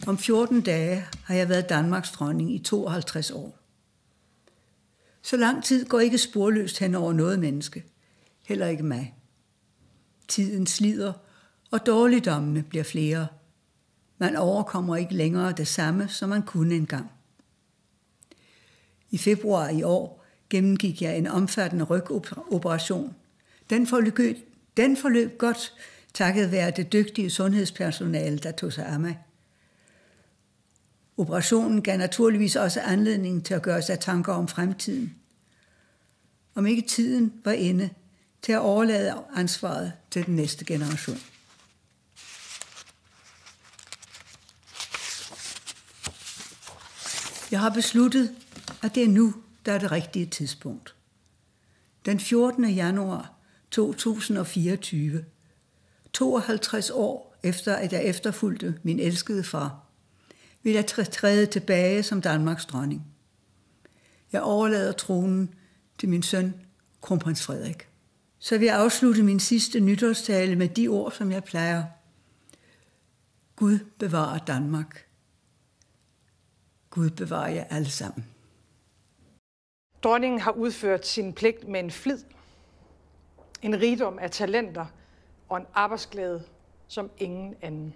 Om 14 dage har jeg været Danmarks dronning i 52 år. Så lang tid går ikke sporløst hen over noget menneske. Heller ikke mig. Tiden slider, og dårligdommene bliver flere. Man overkommer ikke længere det samme, som man kunne engang. I februar i år gennemgik jeg en omfattende rygoperation. Den forløb godt, takket være det dygtige sundhedspersonale, der tog sig af mig. Operationen gav naturligvis også anledning til at gøre sig tanker om fremtiden. Om ikke tiden var inde til at overlade ansvaret til den næste generation. Jeg har besluttet, at det er nu, der er det rigtige tidspunkt. Den 14. januar 2024, 52 år efter at jeg efterfulgte min elskede far, vil jeg træde tilbage som Danmarks dronning. Jeg overlader tronen til min søn, kronprins Frederik. Så vil jeg afslutte min sidste nytårstale med de ord, som jeg plejer. Gud bevarer Danmark. Gud bevarer jer alle sammen. Dronningen har udført sin pligt med en flid, en rigdom af talenter og en arbejdsglæde som ingen anden.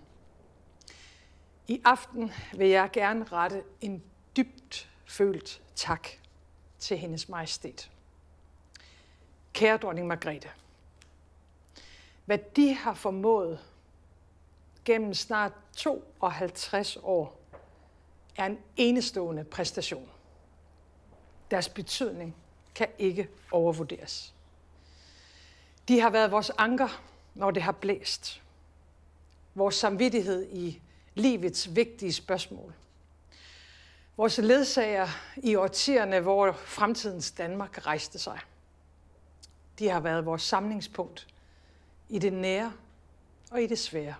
I aften vil jeg gerne rette en dybt følt tak til hendes majestæt. Kære dronning Margrethe, hvad de har formået gennem snart 52 år, er en enestående præstation. Deres betydning kan ikke overvurderes. De har været vores anker, når det har blæst. Vores samvittighed i livets vigtige spørgsmål. Vores ledsager i årtierne, hvor fremtidens Danmark rejste sig. De har været vores samlingspunkt i det nære og i det svære.